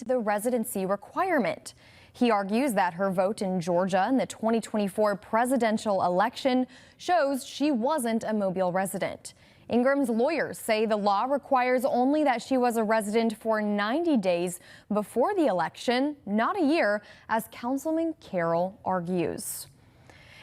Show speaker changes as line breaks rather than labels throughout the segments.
the residency requirement. He argues that her vote in Georgia in the 2024 presidential election shows she wasn't a Mobile resident. Ingram's lawyers say the law requires only that she was a resident for 90 days before the election, not a year, as Councilman Carroll argues.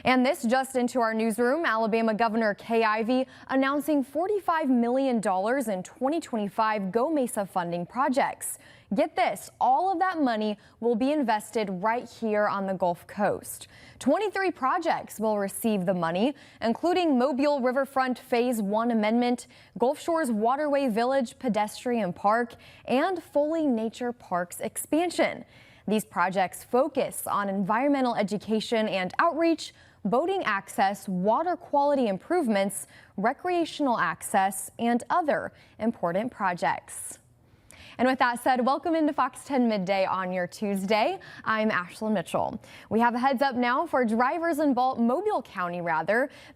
And this just into our newsroom, Alabama Governor Kay Ivey announcing $45 million in 2025 Go Mesa funding projects. Get this, all of that money will be invested right here on the Gulf Coast. 23 projects will receive the money, including Mobile Riverfront Phase 1 Amendment, Gulf Shores Waterway Village Pedestrian Park, and Foley Nature Parks expansion. These projects focus on environmental education and outreach, boating access, water quality improvements, recreational access, and other important projects. And with that said, welcome into Fox 10 Midday on your Tuesday. I'm Ashlyn Mitchell. We have a heads up now for drivers in Mobile County,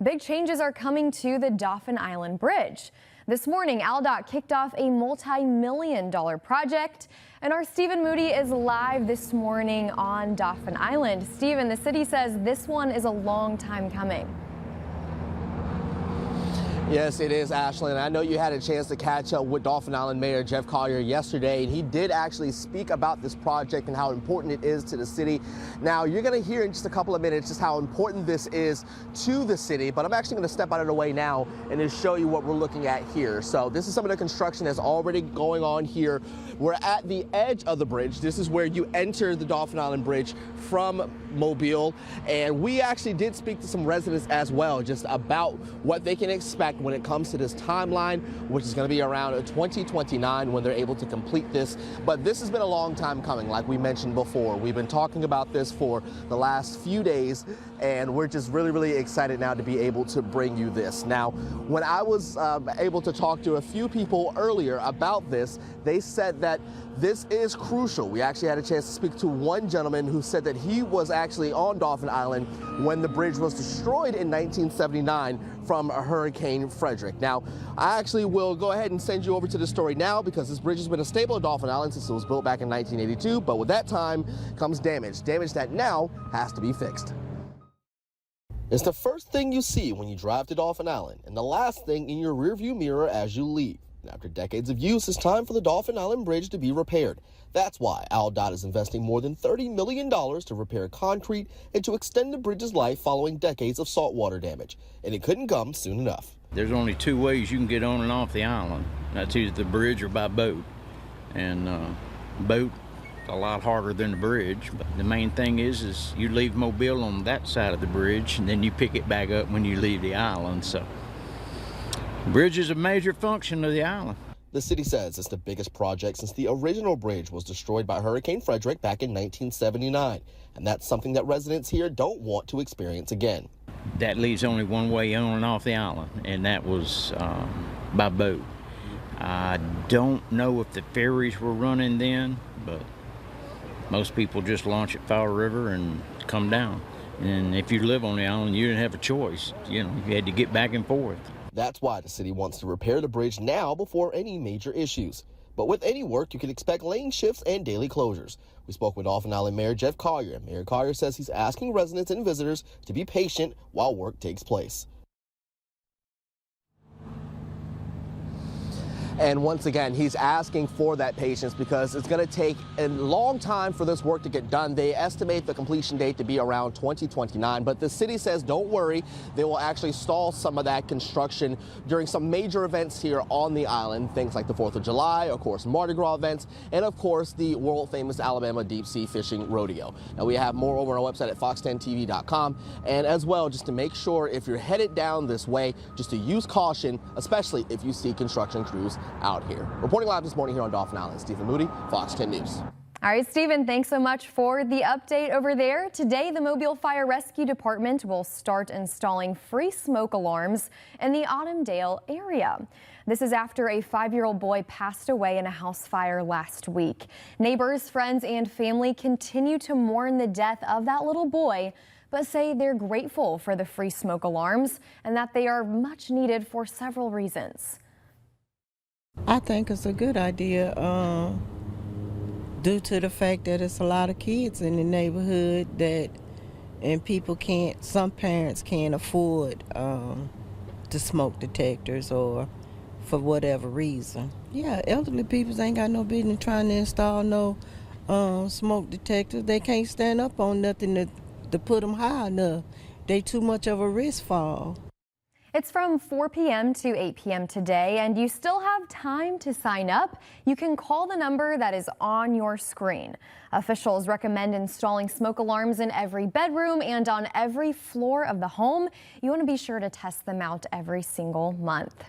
Big changes are coming to the Dauphin Island Bridge. This morning, AlDOT kicked off a multi-million-dollar project, and our Stephen Moody is live this morning on Dauphin Island. Stephen, the city says this one is a long time coming.
Yes, it is, Ashlyn. I know you had a chance to catch up with Dauphin Island Mayor Jeff Collier yesterday, and he did actually speak about this project and how important it is to the city. Now, you're going to hear in just a couple of minutes just how important this is to the city, but I'm actually going to step out of the way now and just show you what we're looking at here. So this is some of the construction that's already going on here. We're at the edge of the bridge. This is where you enter the Dauphin Island Bridge from Mobile, and we actually did speak to some residents as well just about what they can expect when it comes to this timeline, which is going to be around 2029 when they're able to complete this. But this has been a long time coming, like we mentioned before. We've been talking about this for the last few days, and we're just really excited now to be able to bring you this. Now, when I was able to talk to a few people earlier about this, they said that this is crucial. We actually had a chance to speak to one gentleman who said that he was actually on Dauphin Island when the bridge was destroyed in 1979 from Hurricane Frederick. Now, I actually will go ahead and send you over to the story now because this bridge has been a staple of Dauphin Island since it was built back in 1982, but with that time comes damage that now has to be fixed. It's the first thing you see when you drive to Dauphin Island and the last thing in your rearview mirror as you leave. After decades of use, it's time for the Dauphin Island Bridge to be repaired. That's why AlDOT is investing more than $30 million to repair concrete and to extend the bridge's life following decades of saltwater damage. And it couldn't come soon enough.
There's only two ways you can get on and off the island. That's either the bridge or by boat. And boat, a lot harder than the bridge. But the main thing is you leave Mobile on that side of the bridge, and then you pick it back up when you leave the island. So. Bridge is a major function of the island.
The city says it's the biggest project since the original bridge was destroyed by Hurricane Frederick back in 1979. And that's something that residents here don't want to experience again.
That leaves only one way on and off the island, and that was by boat. I don't know if the ferries were running then, but most people just launch at Fowl River and come down. And if you live on the island, you didn't have a choice. You know, you had to get back and forth.
That's why the city wants to repair the bridge now before any major issues. But with any work, you can expect lane shifts and daily closures. We spoke with Dauphin Island Mayor Jeff Collier. Mayor Collier says he's asking residents and visitors to be patient while work takes place. And once again, he's asking for that patience because it's going to take a long time for this work to get done. They estimate the completion date to be around 2029, but the city says don't worry. They will actually stall some of that construction during some major events here on the island, things like the 4th of July, of course, Mardi Gras events, and of course, the world famous Alabama Deep Sea Fishing Rodeo. Now, we have more over on our website at fox10tv.com, and as well, just to make sure if you're headed down this way, just to use caution, especially if you see construction crews out here. Reporting live this morning here on Dauphin Island, Stephen Moody, Fox 10 News.
All right, Stephen, thanks so much for the update over there. Today, the Mobile Fire Rescue Department will start installing free smoke alarms in the Autumndale area. This is after a 5-year-old boy passed away in a house fire last week. Neighbors, friends, and family continue to mourn the death of that little boy, but say they're grateful for the free smoke alarms and that they are much needed for several reasons.
I think it's a good idea. due to the fact that it's a lot of kids in the neighborhood and some parents can't afford the smoke detectors or for whatever reason. Yeah, elderly people ain't got no business trying to install no smoke detectors. They can't stand up on nothing to put them high enough. They too much of a risk fall.
It's from 4 p.m. to 8 p.m. today, and you still have time to sign up. You can call the number that is on your screen. Officials recommend installing smoke alarms in every bedroom and on every floor of the home. You want to be sure to test them out every single month.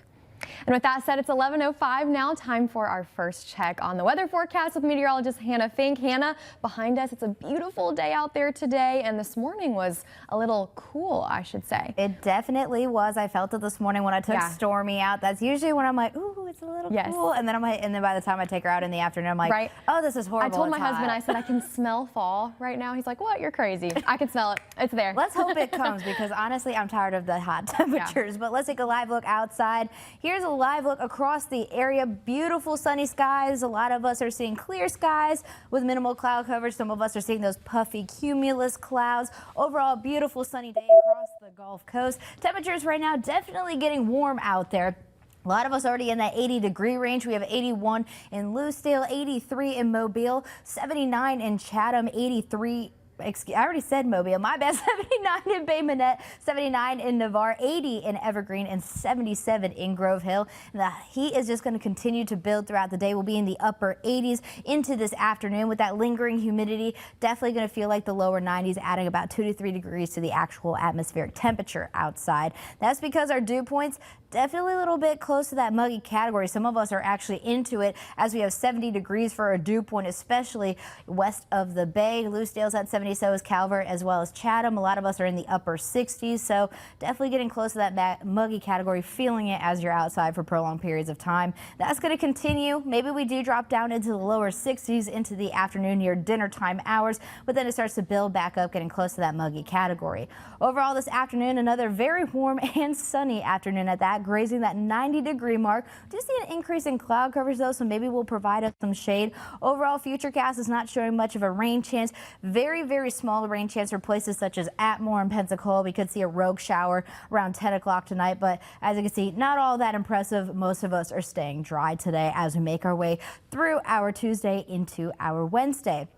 And with that said, it's 11:05 now. Time for our first check on the weather forecast with meteorologist Hannah Fink. Hannah, behind us, it's a beautiful day out there today, and this morning was a little cool, I should say.
It definitely was. I felt it this morning when I took Stormy out. That's usually when I'm like, ooh, it's a little cool, and then by the time I take her out in the afternoon, I'm like, oh, this is horrible.
I told my husband, I said, I can smell fall right now. He's like, what? You're crazy. I can smell it. It's there.
Let's hope it comes, because honestly, I'm tired of the hot temperatures. But let's take a live look outside. Here's a live look across the area. Beautiful sunny skies. A lot of us are seeing clear skies with minimal cloud coverage. Some of us are seeing those puffy cumulus clouds. Overall, beautiful sunny day across the Gulf Coast. Temperatures right now definitely getting warm out there. A lot of us already in that 80-degree range. We have 81 in Lucedale, 83 in Mobile, 79 in Chatham, 83. I already said Mobile, my bad. 79 in Bay Minette, 79 in Navarre, 80 in Evergreen, and 77 in Grove Hill. And the heat is just going to continue to build throughout the day. We'll be in the upper 80s into this afternoon with that lingering humidity. Definitely going to feel like the lower 90s, adding about 2 to 3 degrees to the actual atmospheric temperature outside. That's because our dew points definitely a little bit close to that muggy category. Some of us are actually into it, as we have 70 degrees for a dew point, especially west of the bay. Lucedale's at 70, so is Calvert, as well as Chatham. A lot of us are in the upper 60s, so definitely getting close to that muggy category, feeling it as you're outside for prolonged periods of time. That's going to continue. Maybe we do drop down into the lower 60s into the afternoon near dinner time hours, but then it starts to build back up, getting close to that muggy category. Overall this afternoon, another very warm and sunny afternoon at that, grazing that 90-degree mark. We do see an increase in cloud coverage though, so maybe we'll provide us some shade. Overall, Futurecast is not showing much of a rain chance. Very, very small rain chance for places such as Atmore and Pensacola. We could see a rogue shower around 10 o'clock tonight, but as you can see, not all that impressive. Most of us are staying dry today as we make our way through our Tuesday into our Wednesday.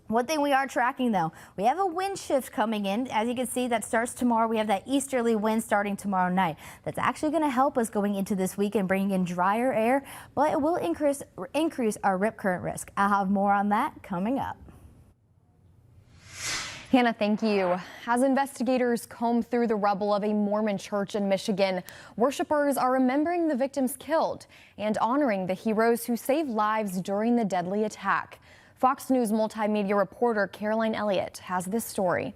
One thing we are tracking, though, we have a wind shift coming in. As you can see, that starts tomorrow. We have that easterly wind starting tomorrow night. That's actually going to help us going into this weekend, bringing in drier air, but it will increase our rip current risk. I'll have more on that coming up.
Hannah, thank you. As investigators comb through the rubble of a Mormon church in Michigan, worshipers are remembering the victims killed and honoring the heroes who saved lives during the deadly attack. Fox News multimedia reporter Caroline Elliott has this story.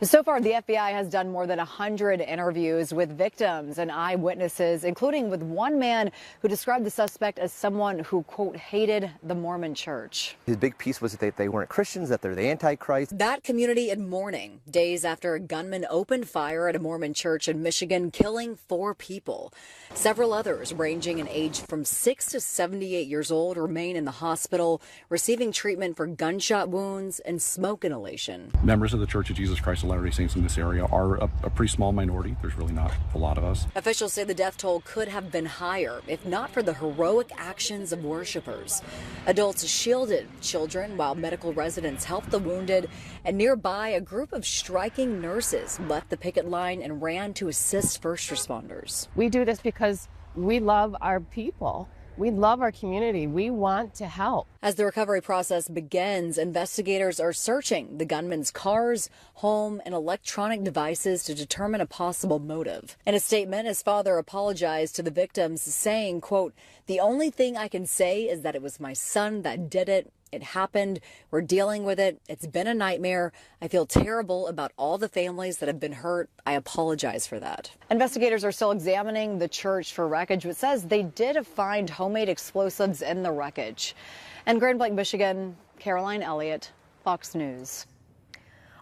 So far, the FBI has done more than 100 interviews with victims and eyewitnesses, including with one man who described the suspect as someone who, quote, hated the Mormon church.
His big piece was that they weren't Christians, that they're the Antichrist.
That community in mourning, days after a gunman opened fire at a Mormon church in Michigan, killing 4 people. Several others, ranging in age from 6 to 78 years old, remain in the hospital, receiving treatment for gunshot wounds and smoke inhalation.
Members of the Church of Jesus Christ of Latter-day Saints in this area are a pretty small minority. There's really not a lot of us.
Officials say the death toll could have been higher if not for the heroic actions of worshipers. Adults shielded children while medical residents helped the wounded, and nearby a group of striking nurses left the picket line and ran to assist first responders.
We do this because we love our people. We love our community. We want to help.
As the recovery process begins, investigators are searching the gunman's cars, home, and electronic devices to determine a possible motive. In a statement, his father apologized to the victims, saying, quote, "The only thing I can say is that it was my son that did it. It happened. We're dealing with it. It's been a nightmare. I feel terrible about all the families that have been hurt. I apologize for that." Investigators are still examining the church for wreckage, but says they did find homemade explosives in the wreckage. In Grand Blanc, Michigan, Caroline Elliott, Fox News.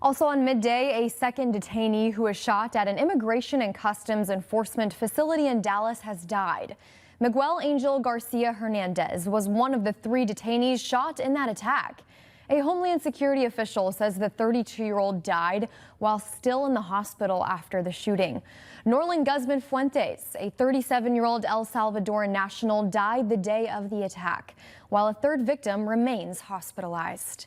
Also on midday, a second detainee who was shot at an Immigration and Customs Enforcement facility in Dallas has died. Miguel Angel Garcia Hernandez was one of the 3 detainees shot in that attack. A Homeland Security official says the 32-year-old died while still in the hospital after the shooting. Norlin Guzman Fuentes, a 37-year-old El Salvadoran national, died the day of the attack, while a 3rd victim remains hospitalized.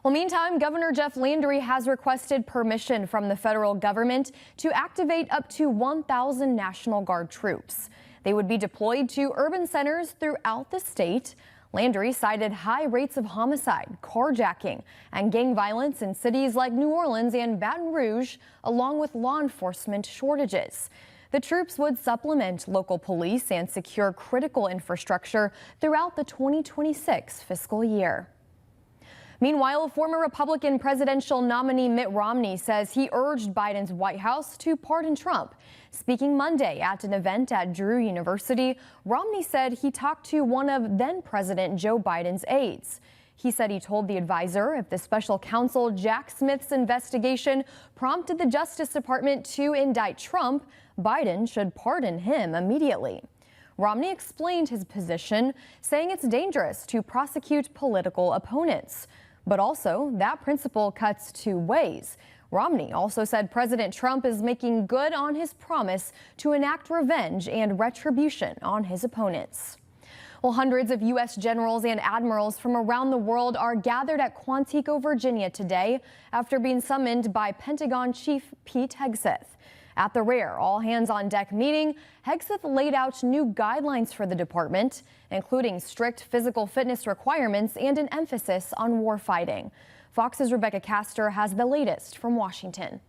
Well, meantime, Governor Jeff Landry has requested permission from the federal government to activate up to 1,000 National Guard troops. They would be deployed to urban centers throughout the state. Landry cited high rates of homicide, carjacking, and gang violence in cities like New Orleans and Baton Rouge, along with law enforcement shortages. The troops would supplement local police and secure critical infrastructure throughout the 2026 fiscal year. Meanwhile, former Republican presidential nominee Mitt Romney says he urged Biden's White House to pardon Trump. Speaking Monday at an event at Drew University, Romney said he talked to one of then-President Joe Biden's aides. He said he told the advisor if the special counsel Jack Smith's investigation prompted the Justice Department to indict Trump, Biden should pardon him immediately. Romney explained his position, saying it's dangerous to prosecute political opponents. But also, that principle cuts 2 ways. Romney also said President Trump is making good on his promise to enact revenge and retribution on his opponents. Well, hundreds of U.S. generals and admirals from around the world are gathered at Quantico, Virginia today after being summoned by Pentagon Chief Pete Hegseth. At the rare all-hands-on-deck meeting, Hegseth laid out new guidelines for the department, including strict physical fitness requirements and an emphasis on warfighting. Fox's Rebecca Castor has the latest from Washington.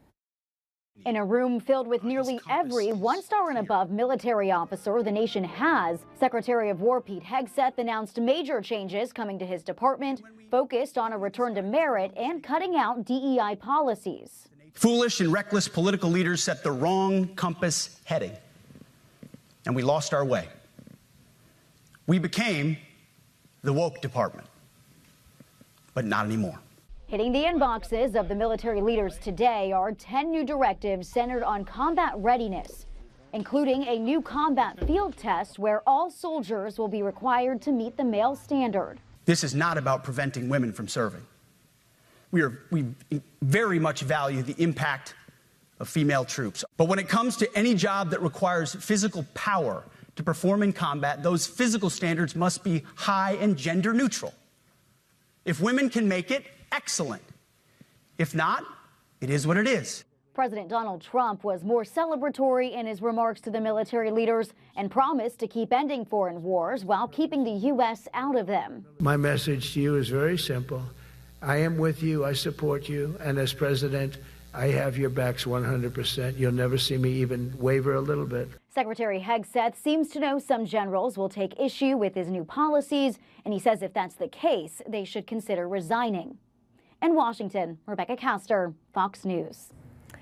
In a room filled with nearly every 1-star and above military officer the nation has, Secretary of War Pete Hegseth announced major changes coming to his department, focused on a return to merit and cutting out DEI policies.
Foolish and reckless political leaders set the wrong compass heading, and we lost our way. We became the woke department, but not anymore.
Hitting the inboxes of the military leaders today are 10 new directives centered on combat readiness, including a new combat field test where all soldiers will be required to meet the male standard.
This is not about preventing women from serving. We very much value the impact of female troops. But when it comes to any job that requires physical power to perform in combat, those physical standards must be high and gender neutral. If women can make it, excellent. If not, it is what it is.
President Donald Trump was more celebratory in his remarks to the military leaders and promised to keep ending foreign wars while keeping the U.S. out of them.
My message to you is very simple. I am with you, I support you, and as president, I have your backs 100%. You'll never see me even waver a little bit.
Secretary Hegseth seems to know some generals will take issue with his new policies, and he says if that's the case, they should consider resigning. In Washington, Rebecca Castor, Fox News.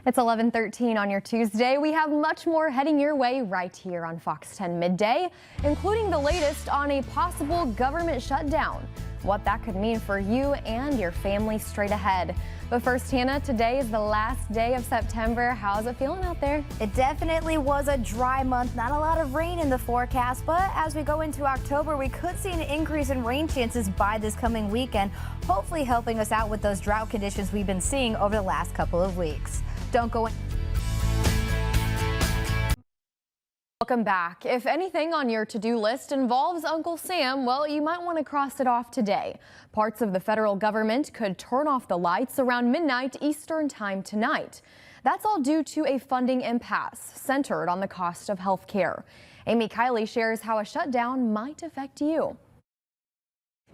It's 11:13 on your Tuesday. We have much more heading your way right here on Fox 10 Midday, including the latest on a possible government shutdown, what that could mean for you and your family straight ahead. But first, Hannah, today is the last day of September. How's it feeling out there?
It definitely was a dry month. Not a lot of rain in the forecast, but as we go into October, we could see an increase in rain chances by this coming weekend, hopefully helping us out with those drought conditions we've been seeing over the last couple of weeks. Don't go in.
Welcome back. If anything on your to-do list involves Uncle Sam, well, you might want to cross it off today. Parts of the federal government could turn off the lights around midnight Eastern time tonight. That's all due to a funding impasse centered on the cost of health care. Amy Kiley shares how a shutdown might affect you.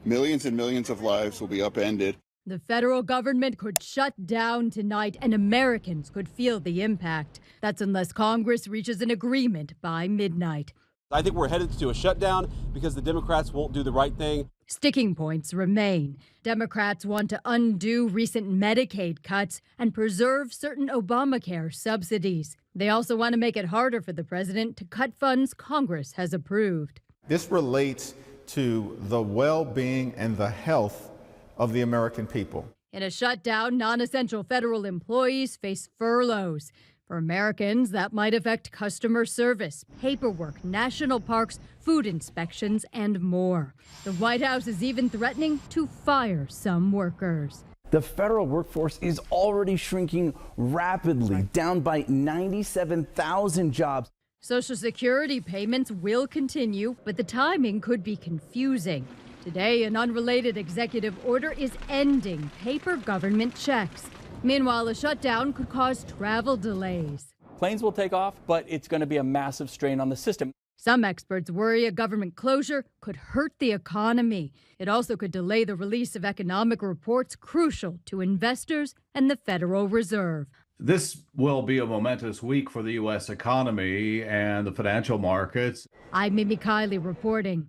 Millions and millions of lives will be upended.
The federal government could shut down tonight and Americans could feel the impact. That's unless Congress reaches an agreement by midnight.
I think we're headed to a shutdown because the Democrats won't do the right thing.
Sticking points remain. Democrats want to undo recent Medicaid cuts and preserve certain Obamacare subsidies. They also want to make it harder for the president to cut funds Congress has approved.
This relates to the well-being and the health of the American people.
In a shutdown, non-essential federal employees face furloughs. For Americans, that might affect customer service, paperwork, national parks, food inspections, and more. The White House is even threatening to fire some workers.
The federal workforce is already shrinking rapidly, down by 97,000 jobs.
Social Security payments will continue, but the timing could be confusing. Today, an unrelated executive order is ending paper government checks. Meanwhile, a shutdown could cause travel delays.
Planes will take off, but it's going to be a massive strain on the system.
Some experts worry a government closure could hurt the economy. It also could delay the release of economic reports crucial to investors and the Federal Reserve.
This will be a momentous week for the U.S. economy and the financial markets.
I'm Mimi Kiley reporting.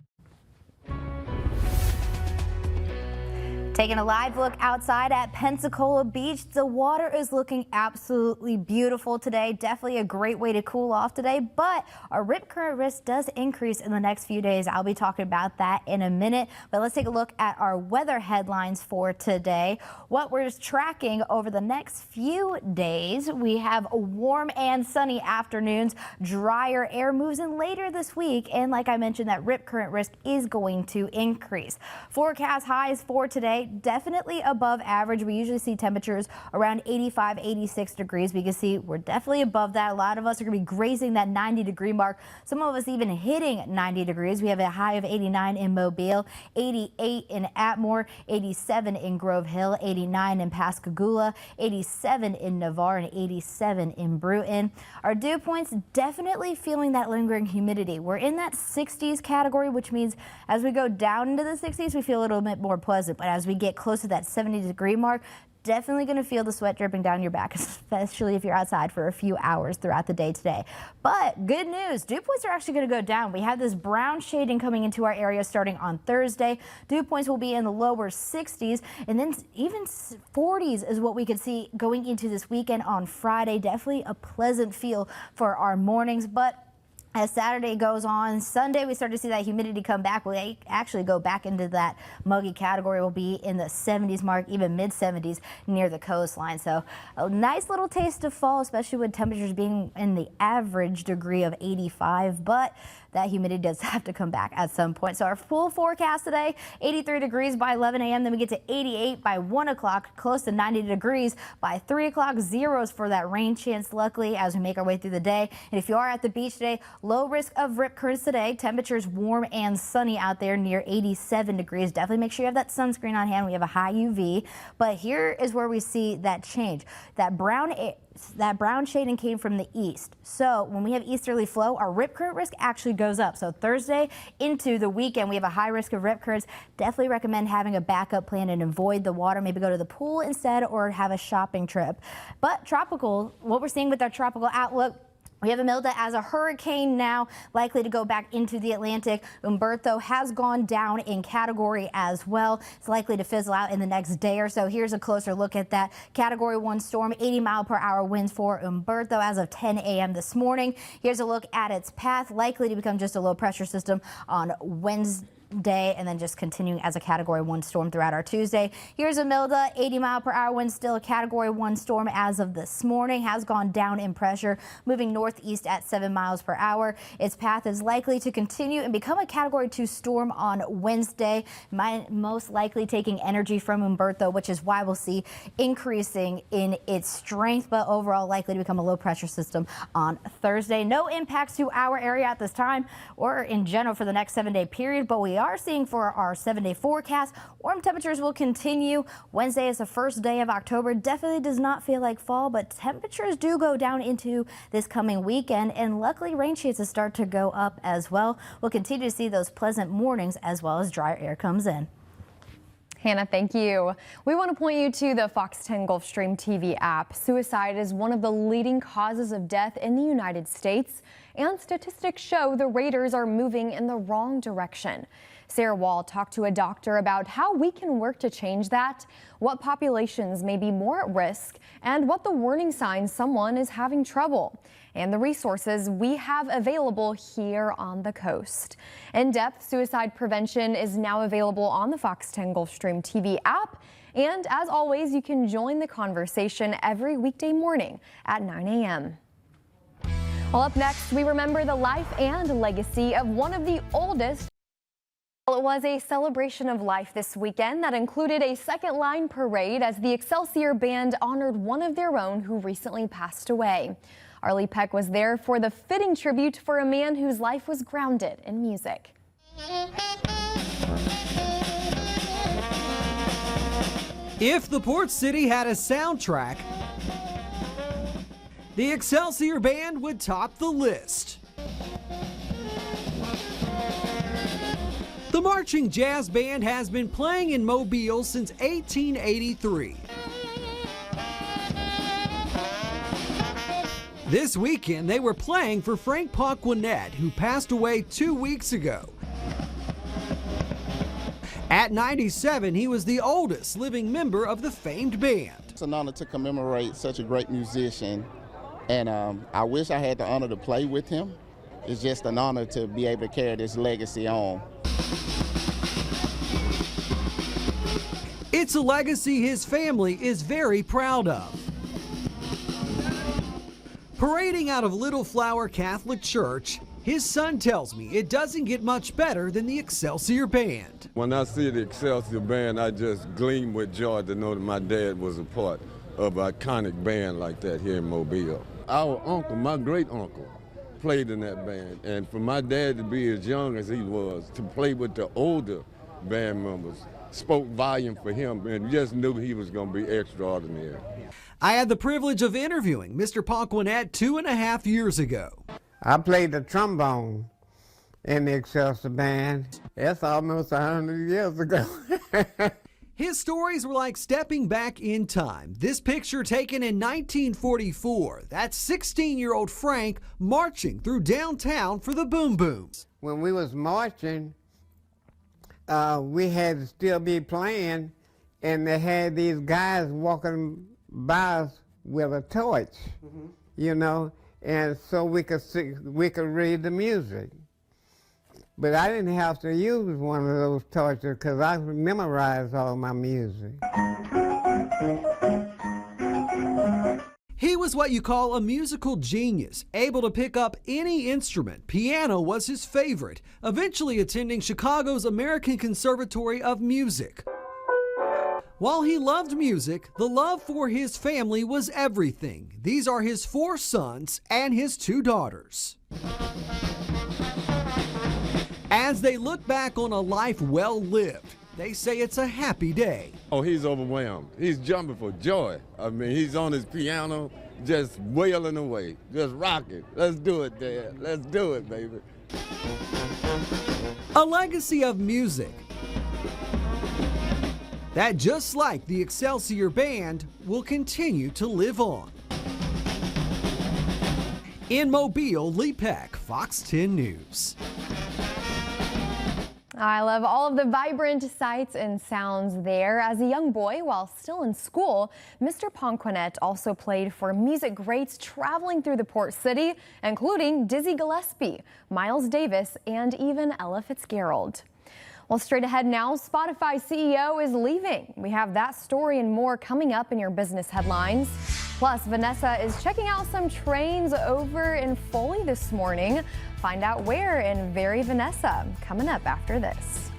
Taking a live look outside at Pensacola Beach. The water is looking absolutely beautiful today. Definitely a great way to cool off today, but our rip current risk does increase in the next few days. I'll be talking about that in a minute, but let's take a look at our weather headlines for today. What we're tracking over the next few days, we have warm and sunny afternoons. Drier air moves in later this week, and like I mentioned, that rip current risk is going to increase. Forecast highs for today, definitely above average. We usually see temperatures around 85, 86 degrees. We can see we're definitely above that. A lot of us are going to be grazing that 90-degree mark. Some of us even hitting 90 degrees. We have a high of 89 in Mobile, 88 in Atmore, 87 in Grove Hill, 89 in Pascagoula, 87 in Navarre, and 87 in Bruton. Our dew points definitely feeling that lingering humidity. We're in that 60s category, which means as we go down into the 60s, we feel a little bit more pleasant. But as we get close to that 70-degree mark, definitely going to feel the sweat dripping down your back, especially if you're outside for a few hours throughout the day today. But good news, dew points are actually going to go down. We have this brown shading coming into our area starting on Thursday. Dew points will be in the lower 60s, and then even 40s is what we could see going into this weekend on Friday. Definitely a pleasant feel for our mornings, but as Saturday goes on, Sunday, we start to see that humidity come back. We'll actually go back into that muggy category. We'll be in the 70s mark, even mid-70s near the coastline. So a nice little taste of fall, especially with temperatures being in the average degree of 85. But that humidity does have to come back at some point. So our full forecast today, 83 degrees by 11 a.m. Then we get to 88 by 1 o'clock, close to 90 degrees by 3 o'clock. Zeros for that rain chance, luckily, as we make our way through the day. And if you are at the beach today, low risk of rip currents today. Temperatures warm and sunny out there near 87 degrees. Definitely make sure you have that sunscreen on hand. We have a high UV. But here is where we see that change. That brown shading came from the east. So when we have easterly flow, our rip current risk actually goes up. So Thursday into the weekend, we have a high risk of rip currents. Definitely recommend having a backup plan and avoid the water. Maybe go to the pool instead or have a shopping trip. But tropical, what we're seeing with our tropical outlook, we have Imelda as a hurricane now, likely to go back into the Atlantic. Humberto has gone down in category as well. It's likely to fizzle out in the next day or so. Here's a closer look at that Category 1 storm, 80-mile-per-hour winds for Humberto as of 10 a.m. this morning. Here's a look at its path, likely to become just a low-pressure system on Wednesday, and then just continuing as a Category 1 storm throughout our Tuesday. Here's Imelda, 80-mile-per-hour wind, still a Category 1 storm as of this morning, has gone down in pressure, moving northeast at 7 miles per hour. Its path is likely to continue and become a Category 2 storm on Wednesday, most likely taking energy from Humberto, which is why we'll see increasing in its strength, but overall likely to become a low-pressure system on Thursday. No impacts to our area at this time or in general for the next 7-day period, but we are seeing for our 7-day forecast, warm temperatures will continue. Wednesday is the first day of October. Definitely does not feel like fall, but temperatures do go down into this coming weekend, and luckily rain chances start to go up as well. We'll continue to see those pleasant mornings as well as drier air comes in.
Hannah, thank you. We want to point you to the Fox 10 Gulfstream TV app. Suicide is one of the leading causes of death in the United States, and statistics show the raters are moving in the wrong direction. Sarah Wall talked to a doctor about how we can work to change that, what populations may be more at risk, and what the warning signs someone is having trouble, and the resources we have available here on the coast. In-depth suicide prevention is now available on the Fox 10 Gulfstream TV app. And as always, you can join the conversation every weekday morning at 9 a.m. Well, up next, we remember the life and legacy of one of the oldest. Well, it was a celebration of life this weekend that included a second line parade as the Excelsior Band honored one of their own who recently passed away. Arlie Peck was there for the fitting tribute for a man whose life was grounded in music.
If the Port City had a soundtrack, the Excelsior Band would top the list. The Marching Jazz Band has been playing in Mobile since 1883. This weekend, they were playing for Frank Paquinette, who passed away 2 weeks ago. At 97, he was the oldest living member of the famed band.
It's an honor to commemorate such a great musician, and I wish I had the honor to play with him. It's just an honor to be able to carry this legacy on.
It's a legacy his family is very proud of. Parading out of Little Flower Catholic Church, his son tells me it doesn't get much better than the Excelsior Band.
When I see the Excelsior Band, I just gleam with joy to know that my dad was a part of an iconic band like that here in Mobile. Our uncle, my great uncle, played in that band, and for my dad to be as young as he was, to play with the older band members, spoke volume for him, and just knew he was going to be extraordinary.
I had the privilege of interviewing Mr. Paquinette 2.5 years ago.
I played the trombone in the Excelsior Band. That's almost 100 years ago.
His stories were like stepping back in time. This picture taken in 1944. That's 16-year-old Frank marching through downtown for the Boom Booms.
When we was marching, we had to still be playing, and they had these guys walking by us with a torch, you know, and so we could read the music. But I didn't have to use one of those torches because I memorized all my music.
He was what you call a musical genius, able to pick up any instrument. Piano was his favorite, eventually attending Chicago's American Conservatory of Music. While he loved music, the love for his family was everything. These are his 4 sons and his 2 daughters. As they look back on a life well lived, they say it's a happy day.
Oh, he's overwhelmed. He's jumping for joy. I mean, he's on his piano, just wailing away, just rocking. Let's do it, Dad. Let's do it, baby.
A legacy of music that, just like the Excelsior Band, will continue to live on. In Mobile, Lee Peck, Fox 10 News.
I love all of the vibrant sights and sounds there. As a young boy, while still in school, Mr. Paquinette also played for music greats traveling through the Port City, including Dizzy Gillespie, Miles Davis, and even Ella Fitzgerald. Well, straight ahead now, Spotify CEO is leaving. We have that story and more coming up in your business headlines. Plus, Vanessa is checking out some trains over in Foley this morning. Find out where in Very Vanessa, coming up after this.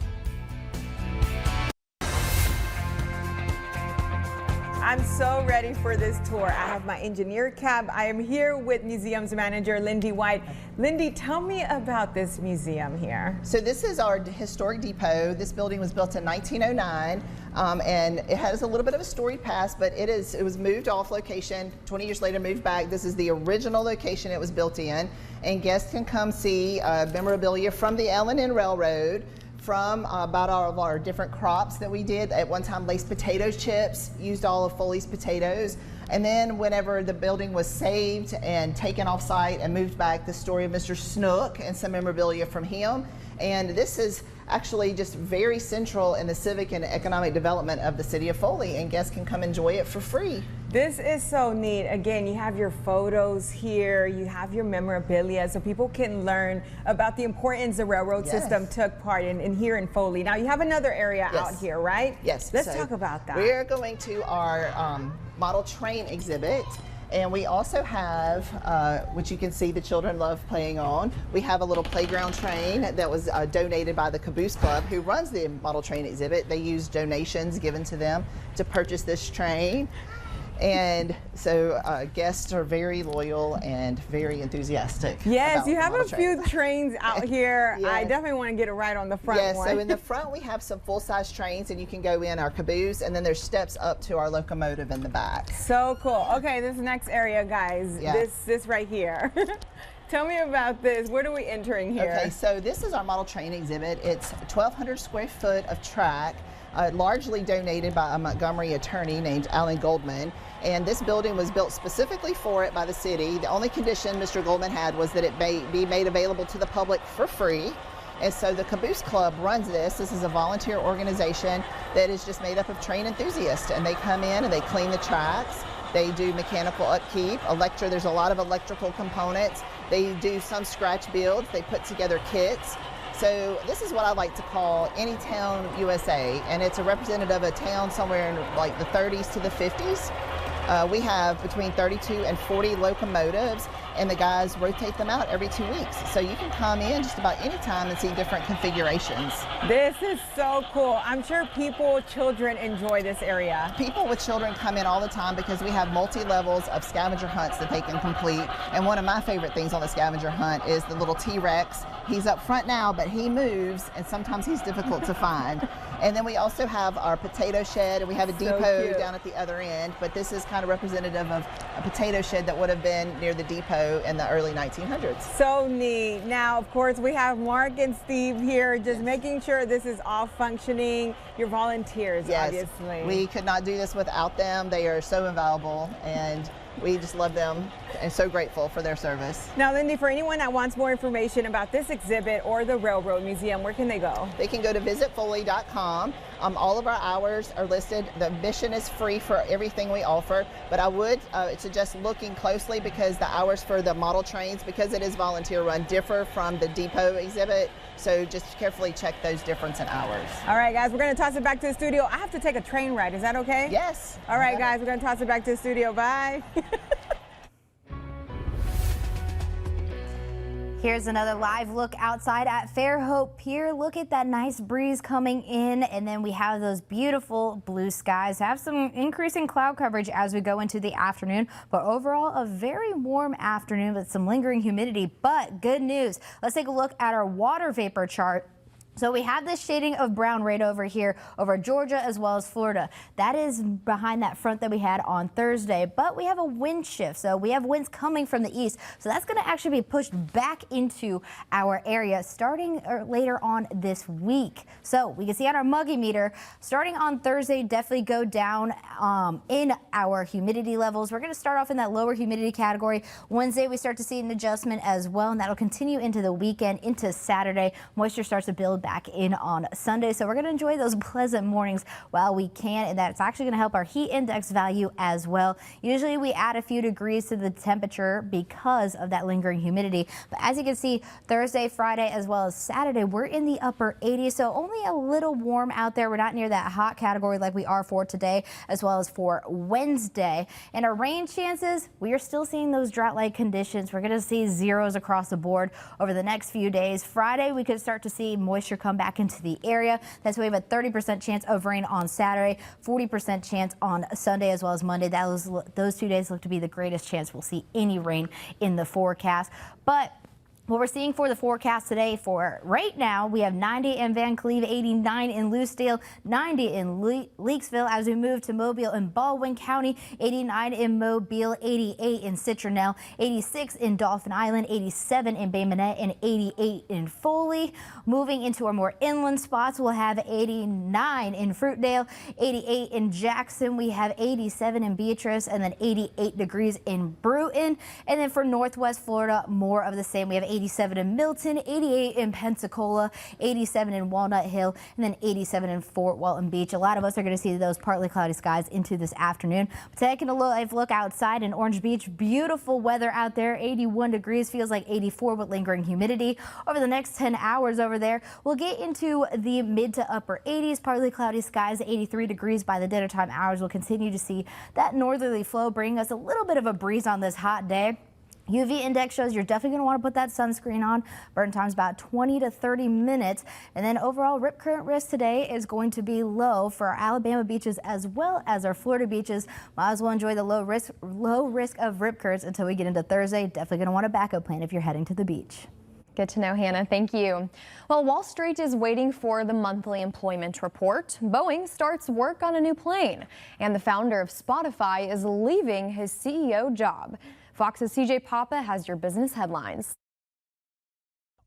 I'm so ready for this tour. I have my engineer cab. I am here with museums manager Lindy White. Lindy, tell me about this museum here.
So this is our historic depot. This building was built in 1909, and it has a little bit of a storied past, but it was moved off location. 20 years later, moved back. This is the original location it was built in, and guests can come see memorabilia from the L&N Railroad, from about all of our different crops that we did. At one time, laced potato chips, used all of Foley's potatoes. And then whenever the building was saved and taken off site and moved back, the story of Mr. Snook and some memorabilia from him. And this is actually just very central in the civic and economic development of the city of Foley, and guests can come enjoy it for free.
This is so neat. Again, you have your photos here, you have your memorabilia, so people can learn about the importance the railroad system took part in here in Foley. Now, you have another area out here, right?
Yes.
Let's talk about that.
We're going to our model train exhibit. And we also have, which you can see the children love playing on, we have a little playground train that was donated by the Caboose Club, who runs the model train exhibit. They use donations given to them to purchase this train. And so guests are very loyal and very enthusiastic.
Yes, you have a
train.
few trains out here.
Yes.
I definitely want to get a ride on the front
Yes,
one.
so in the front we have some full-size trains, and you can go in our caboose, and then there's steps up to our locomotive in the back.
So cool. Okay, this next area, guys.
Yeah.
This right here. Tell me about this. What are we entering here?
Okay, so this is our model train exhibit. It's 1,200 square foot of track, largely donated by a Montgomery attorney named Alan Goldman. And this building was built specifically for it by the city. The only condition Mr. Goldman had was that it be made available to the public for free. And so the Caboose Club runs this. This is a volunteer organization that is just made up of train enthusiasts. And they come in and they clean the tracks. They do mechanical upkeep, there's a lot of electrical components. They do some scratch builds. They put together kits. So this is what I like to call Anytown USA, and it's a representative of a town somewhere in like the 30s to the 50s. We have between 32 and 40 locomotives, and the guys rotate them out every 2 weeks. So you can come in just about any time and see different configurations.
This is so cool. I'm sure children enjoy this area.
People with children come in all the time because we have multi-levels of scavenger hunts that they can complete. And one of my favorite things on the scavenger hunt is the little T-Rex. He's up front now, but he moves, and sometimes he's difficult to find. And then we also have our potato shed, and we have a depot down at the other end, but this is kind of representative of a potato shed that would have been near the depot in the early 1900s.
So neat. Now, of course, we have Mark and Steve here just making sure this is all functioning. Your volunteers,
Yes,
obviously.
we could not do this without them. They are so invaluable, and we just love them and so grateful for their service.
Now, Lindy, for anyone that wants more information about this exhibit or the Railroad Museum, where can they go?
They can go to visitfoley.com. All of our hours are listed. The admission is free for everything we offer, but I would suggest looking closely because the hours for the model trains, because it is volunteer run, differ from the depot exhibit. So just carefully check those difference in hours.
All right, guys, we're going to toss it back to the studio. I have to take a train ride. Is that okay?
Yes.
All right, guys, we're going to toss it back to the studio. Bye.
Here's another live look outside at Fairhope Pier. Look at that nice breeze coming in, and then we have those beautiful blue skies. Have some increasing cloud coverage as we go into the afternoon, but overall a very warm afternoon with some lingering humidity. But good news. Let's take a look at our water vapor chart. So we have this shading of brown right over here over Georgia as well as Florida. That is behind that front that we had on Thursday, but we have a wind shift. So we have winds coming from the east. So that's going to actually be pushed back into our area starting later on this week. So we can see on our muggy meter, starting on Thursday, definitely go down in our humidity levels. We're going to start off in that lower humidity category. Wednesday, we start to see an adjustment as well, and that'll continue into the weekend, into Saturday. Moisture starts to build back in on Sunday. So we're going to enjoy those pleasant mornings while we can, and that's actually going to help our heat index value as well. Usually we add a few degrees to the temperature because of that lingering humidity. But as you can see, Thursday, Friday, as well as Saturday, we're in the upper 80s. So only a little warm out there. We're not near that hot category like we are for today, as well as for Wednesday. And our rain chances, we are still seeing those drought-like conditions. We're going to see zeros across the board over the next few days. Friday, we could start to see moisture come back into the area. That's why we have a 30% chance of rain on Saturday, 40% chance on Sunday as well as Monday. Those 2 days look to be the greatest chance we'll see any rain in the forecast. But what we're seeing for the forecast today, for right now, we have 90 in Van Cleve, 89 in Lucedale, 90 in Leakesville. As we move to Mobile and Baldwin County, 89 in Mobile, 88 in Citronelle, 86 in Dauphin Island, 87 in Bay Minette, and 88 in Foley. Moving into our more inland spots, we'll have 89 in Fruitdale, 88 in Jackson. We have 87 in Beatrice, and then 88 degrees in Bruton. And then for Northwest Florida, more of the same. We have 87 in Milton, 88 in Pensacola, 87 in Walnut Hill, and then 87 in Fort Walton Beach. A lot of us are going to see those partly cloudy skies into this afternoon. Taking a live look outside in Orange Beach, beautiful weather out there, 81 degrees, feels like 84 with lingering humidity. Over the next 10 hours over there, we'll get into the mid to upper 80s, partly cloudy skies, 83 degrees by the dinner time hours. We'll continue to see that northerly flow bring us a little bit of a breeze on this hot day. UV index shows you're definitely going to want to put that sunscreen on. Burn time's about 20 to 30 minutes. And then overall rip current risk today is going to be low for our Alabama beaches as well as our Florida beaches. Might as well enjoy the low risk of rip currents until we get into Thursday. Definitely going to want a backup plan if you're heading to the beach.
Good to know, Hannah. Thank you. Well, Wall Street is waiting for the monthly employment report. Boeing starts work on a new plane, and the founder of Spotify is leaving his CEO job. Fox's CJ Papa has your business headlines.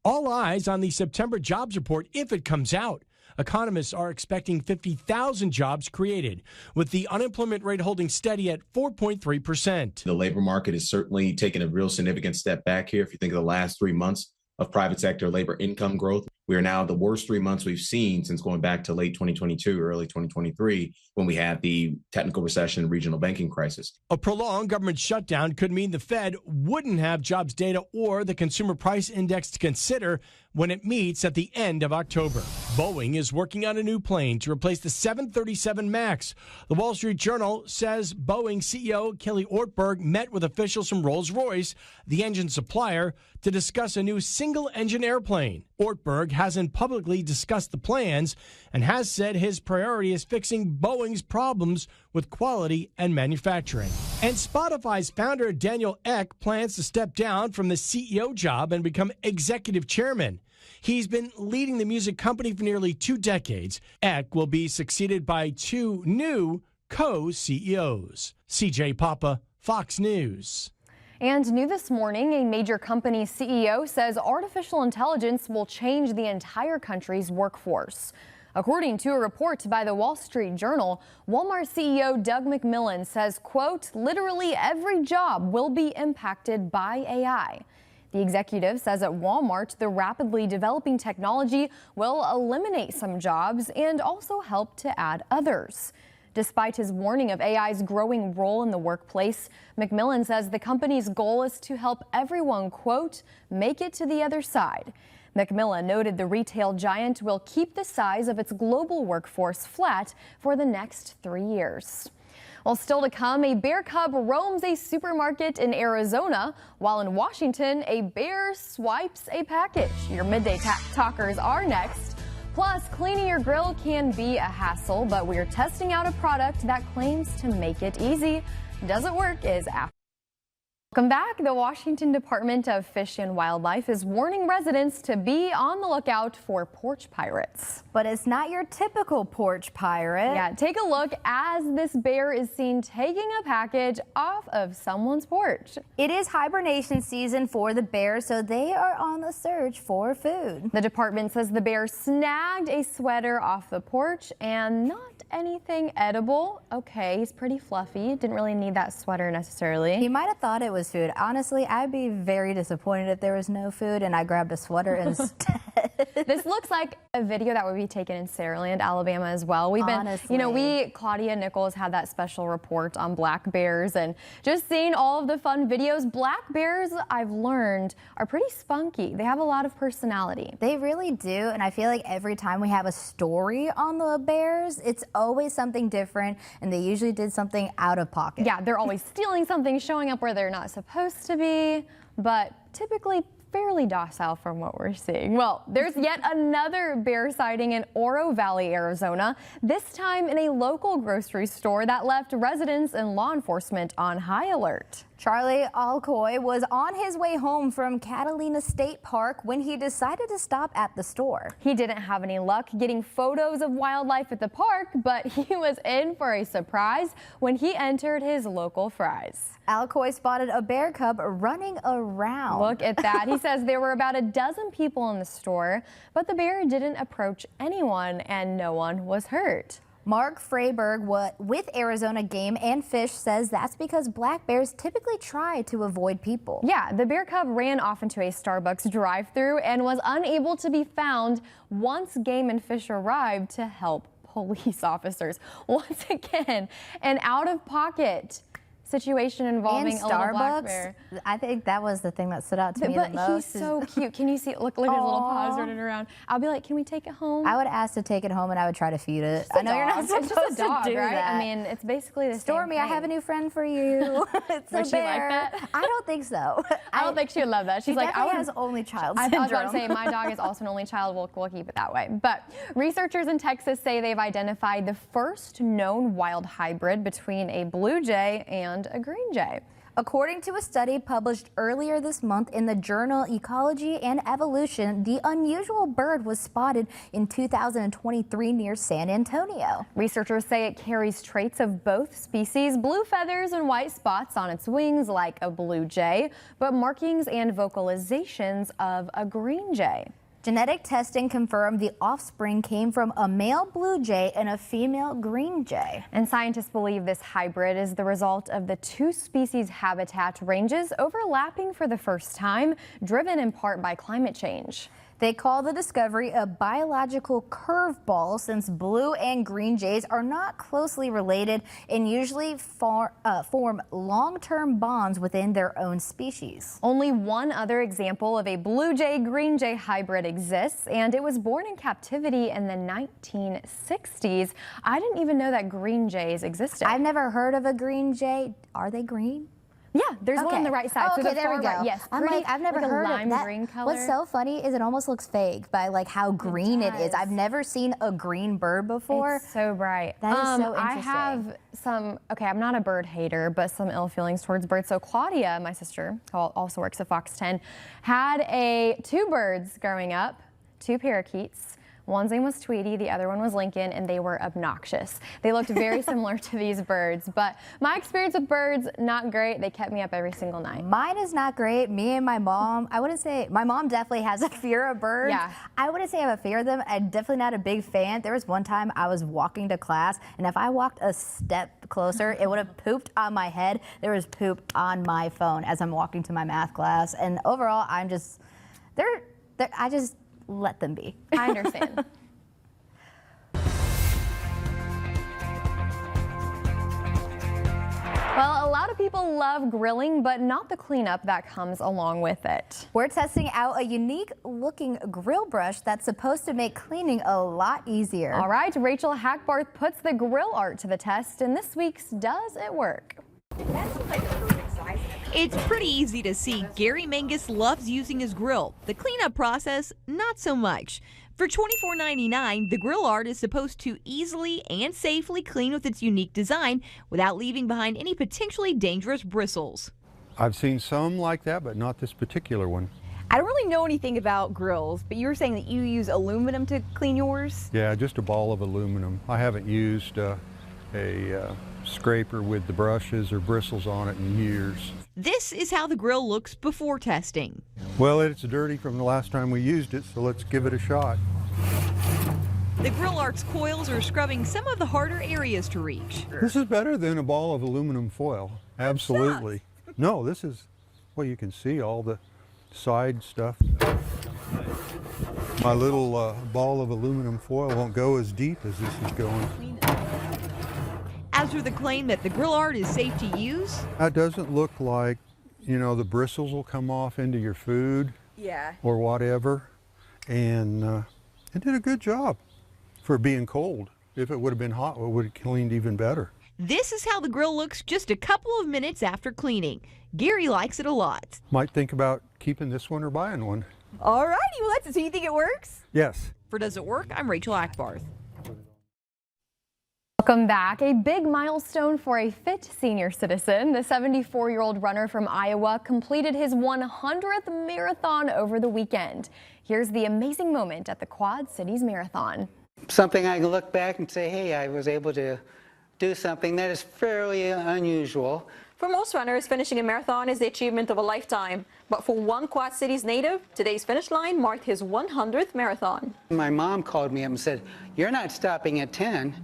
All eyes on the September jobs report if it comes out. Economists are expecting 50,000 jobs created, with the unemployment rate holding steady at 4.3%.
The labor market is certainly taking a real significant step back here. If you think of the last 3 months of private sector labor income growth, we are now the worst 3 months we've seen since going back to late 2022, early 2023, when we had the technical recession and regional banking crisis.
A prolonged government shutdown could mean the Fed wouldn't have jobs data or the consumer price index to consider when it meets at the end of October. Boeing is working on a new plane to replace the 737 MAX. The Wall Street Journal says Boeing CEO Kelly Ortberg met with officials from Rolls-Royce, the engine supplier, to discuss a new single-engine airplane. Ortberg hasn't publicly discussed the plans and has said his priority is fixing Boeing's problems with quality and manufacturing. And Spotify's founder Daniel Ek plans to step down from the CEO job and become executive chairman. He's been leading the music company for nearly 2 decades. Ek will be succeeded by 2 new co-CEOs. CJ Papa, Fox News.
And new this morning, a major company CEO says artificial intelligence will change the entire country's workforce. According to a report by the Wall Street Journal, Walmart CEO Doug McMillon says, quote, literally every job will be impacted by AI. The executive says at Walmart, the rapidly developing technology will eliminate some jobs and also help to add others. Despite his warning of AI's growing role in the workplace, McMillon says the company's goal is to help everyone, quote, make it to the other side. McMillon noted the retail giant will keep the size of its global workforce flat for the next 3 years. Well, still to come, a bear cub roams a supermarket in Arizona, while in Washington, a bear swipes a package. Your midday talkers are next. Plus, cleaning your grill can be a hassle, but we're testing out a product that claims to make it easy. Does it work? Is after. Welcome back. The Washington Department of Fish and Wildlife is warning residents to be on the lookout for porch pirates.
But it's not your typical porch pirate.
Yeah, take a look as this bear is seen taking a package off of someone's porch.
It is hibernation season for the bear, so they are on the search for food.
The department says the bear snagged a sweater off the porch and not anything edible. Okay, he's pretty fluffy. Didn't really need that sweater necessarily.
He might have thought it was food. Honestly, I'd be very disappointed if there was no food and I grabbed a sweater instead.
This looks like a video that would be taken in Saraland, Alabama as well. We've been, Claudia Nichols had that special report on black bears, and just seeing all of the fun videos. Black bears, I've learned, are pretty spunky. They have a lot of personality.
They really do, and I feel like every time we have a story on the bears, it's always something different, and they usually did something out of pocket.
Yeah, they're always stealing something, showing up where they're not supposed to be, but typically fairly docile from what we're seeing. Well, there's yet another bear sighting in Oro Valley, Arizona, this time in a local grocery store that left residents and law enforcement on high alert.
Charlie Alcoy was on his way home from Catalina State Park when he decided to stop at the store.
He didn't have any luck getting photos of wildlife at the park, but he was in for a surprise when he entered his local Fry's.
Alcoy spotted a bear cub running around.
Look at that. He says there were about a dozen people in the store, but the bear didn't approach anyone and no one was hurt.
Mark Freiberg with Arizona Game and Fish says that's because black bears typically try to avoid people.
Yeah, the bear cub ran off into a Starbucks drive-thru and was unable to be found once Game and Fish arrived to help police officers. Once again, an out-of-pocket situation involving a little black bear.
I think that was the thing that stood out to me the most.
But he's so cute. Can you see? Look at his little paws running around. I'll be like, can we take it home?
I would ask to take it home and I would try to feed it. I know you're not supposed
to do
right?
that. I mean, it's basically the
Stormy,
same
I have a new friend for you. It's
Would
a
she like
bear.
that?
I don't think so.
I don't think she would love that. She's like,
definitely has only child syndrome.
I was about to say, my dog is also an only child. We'll keep it that way. But researchers in Texas say they've identified the first known wild hybrid between a blue jay and a green jay.
According to a study published earlier this month in the journal Ecology and Evolution, the unusual bird was spotted in 2023 near San Antonio.
Researchers say it carries traits of both species, blue feathers and white spots on its wings like a blue jay, but markings and vocalizations of a green jay.
Genetic testing confirmed the offspring came from a male blue jay and a female green jay.
And scientists believe this hybrid is the result of the two species' habitat ranges overlapping for the first time, driven in part by climate change.
They call the discovery a biological curveball since blue and green jays are not closely related and usually form long-term bonds within their own species.
Only one other example of a blue jay-green jay hybrid exists, and it was born in captivity in the 1960s. I didn't even know that green jays existed.
I've never heard of a green jay. Are they green?
Yeah, there's one on the right side.
Oh, okay, there we go.
Right, yes,
I'm like, I've never heard of that.
Green color.
What's so funny is it almost looks fake by like how green it is. I've never seen a green bird before.
It's so bright.
That is so interesting.
I have some, okay, I'm not a bird hater, but some ill feelings towards birds. So Claudia, my sister, who also works at Fox 10, had two birds growing up, two parakeets. One's name was Tweety, the other one was Lincoln, and they were obnoxious. They looked very similar to these birds, but my experience with birds, not great. They kept me up every single night.
Mine is not great. Me and my mom, I wouldn't say, my mom definitely has a fear of birds.
Yeah.
I wouldn't say I have a fear of them. I'm definitely not a big fan. There was one time I was walking to class, and if I walked a step closer, it would have pooped on my head. There was poop on my phone as I'm walking to my math class. And overall, I'm just, I just let them be.
I understand. Well, a lot of people love grilling, but not the cleanup that comes along with it.
We're testing out a unique looking grill brush that's supposed to make cleaning a lot easier.
All right, Rachel Hackbarth puts the grill art to the test in this week's Does It Work?
It's pretty easy to see Gary Mangus loves using his grill. The cleanup process, not so much. For $24.99, the grill art is supposed to easily and safely clean with its unique design without leaving behind any potentially dangerous bristles.
I've seen some like that, but not this particular one.
I don't really know anything about grills, but you were saying that you use aluminum to clean yours?
Yeah, just a ball of aluminum. I haven't used a scraper with the brushes or bristles on it in years.
This is how the grill looks before testing.
Well, it's dirty from the last time we used it, so let's give it a shot.
The grill art's coils are scrubbing some of the harder areas to reach.
This is better than a ball of aluminum foil. Absolutely. No, this is, well, you can see all the side stuff. My little ball of aluminum foil won't go as deep as this is going.
As for the claim that the grill art is safe to use,
that doesn't look like, you know, the bristles will come off into your food.
Yeah.
Or whatever. And it did a good job for being cold. If it would have been hot, it would have cleaned even better.
this is how the grill looks just a couple of minutes after cleaning. Gary likes it a lot.
Might think about keeping this one or buying one.
All righty, well, so you think it works?
Yes.
For Does It Work? I'm Rachel Ackbarth.
Welcome back. A big milestone for a fit senior citizen. The 74-year-old runner from Iowa completed his 100th marathon over the weekend. Here's the amazing moment at the Quad Cities Marathon.
Something I can look back and say, hey, I was able to do something that is fairly unusual.
For most runners, finishing a marathon is the achievement of a lifetime. But for one Quad Cities native, today's finish line marked his 100th marathon.
My mom called me up and said, you're not stopping at 10.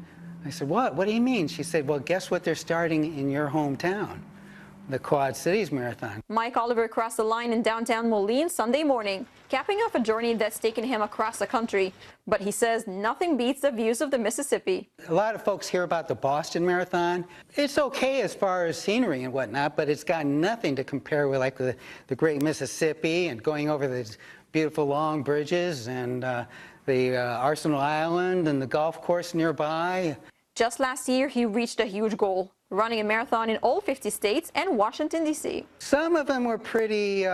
I said, what? What do you mean? She said, well, guess what they're starting in your hometown? The Quad Cities Marathon.
Mike Oliver crossed the line in downtown Moline Sunday morning, capping off a journey that's taken him across the country. But he says nothing beats the views of the Mississippi.
A lot of folks hear about the Boston Marathon. It's okay as far as scenery and whatnot, but it's got nothing to compare with like the Great Mississippi and going over these beautiful long bridges and the Arsenal Island and the golf course nearby.
Just last year, he reached a huge goal, running a marathon in all 50 states and Washington, D.C.
Some of them were pretty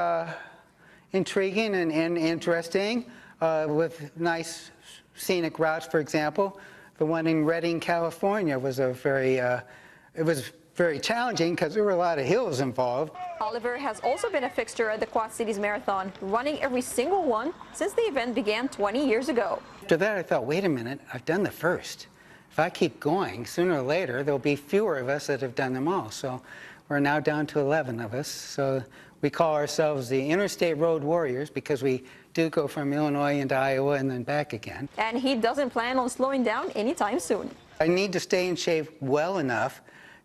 intriguing and interesting, with nice scenic routes, for example. The one in Redding, California was a very, it was very challenging because there were a lot of hills involved.
Oliver has also been a fixture at the Quad Cities Marathon, running every single one since the event began 20 years ago.
After that, I thought, wait a minute, I've done the first. If I keep going, sooner or later, there'll be fewer of us that have done them all. So we're now down to 11 of us. So we call ourselves the Interstate Road Warriors because we do go from Illinois into Iowa and then back again.
And he doesn't plan on slowing down anytime soon.
I need to stay in shape well enough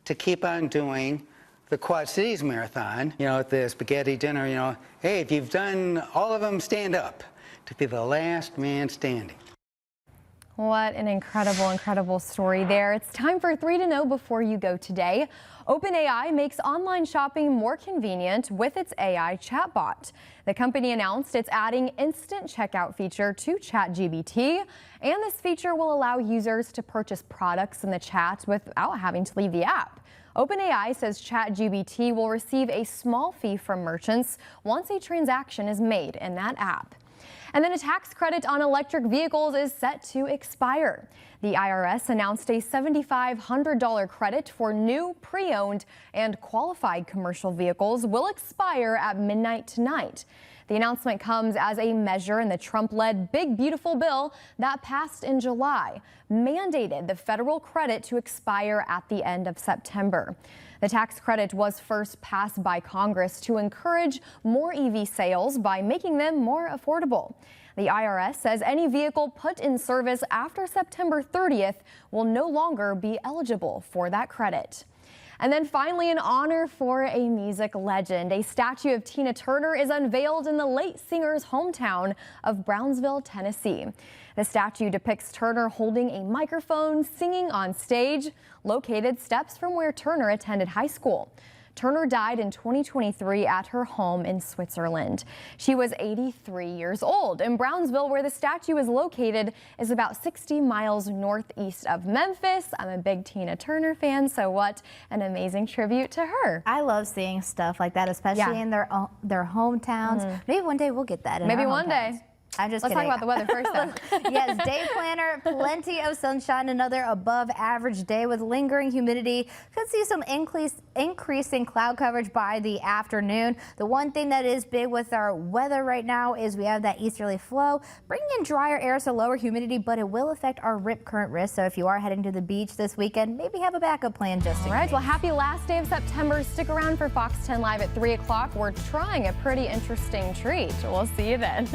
to keep on doing the Quad Cities Marathon. You know, at the spaghetti dinner, you know, hey, if you've done all of them, stand up, to be the last man standing.
What an incredible, incredible story there. It's time for 3 to know before you go today. OpenAI makes online shopping more convenient with its AI chatbot. The company announced it's adding instant checkout feature to ChatGPT, and this feature will allow users to purchase products in the chat without having to leave the app. OpenAI says ChatGPT will receive a small fee from merchants once a transaction is made in that app. And then a tax credit on electric vehicles is set to expire. The IRS announced a $7,500 credit for new, pre-owned, and qualified commercial vehicles will expire at midnight tonight. The announcement comes as a measure in the Trump-led Big Beautiful Bill that passed in July, mandated the federal credit to expire at the end of September. The tax credit was first passed by Congress to encourage more EV sales by making them more affordable. The IRS says any vehicle put in service after September 30th will no longer be eligible for that credit. And then finally, an honor for a music legend. A statue of Tina Turner is unveiled in the late singer's hometown of Brownsville, Tennessee. The statue depicts Turner holding a microphone, singing on stage, located steps from where Turner attended high school. Turner died in 2023 at her home in Switzerland. She was 83 years old, and Brownsville, where the statue is located, is about 60 miles northeast of Memphis. I'm a big Tina Turner fan, so what an amazing tribute to her.
I love seeing stuff like that, especially in their hometowns. Maybe one day we'll get that in
Maybe
our
one
hometowns.
day.
I'm just
Let's
kidding.
talk about the weather first, though.
Yes, day planner, plenty of sunshine, another above average day with lingering humidity. Could see some increasing cloud coverage by the afternoon. The one thing that is big with our weather right now is we have that easterly flow, bringing in drier air, so lower humidity, but it will affect our rip current risk. So if you are heading to the beach this weekend, maybe have a backup plan just in case.
Well, happy last day of September. Stick around for Fox 10 Live at 3 o'clock. We're trying a pretty interesting treat. We'll see you then.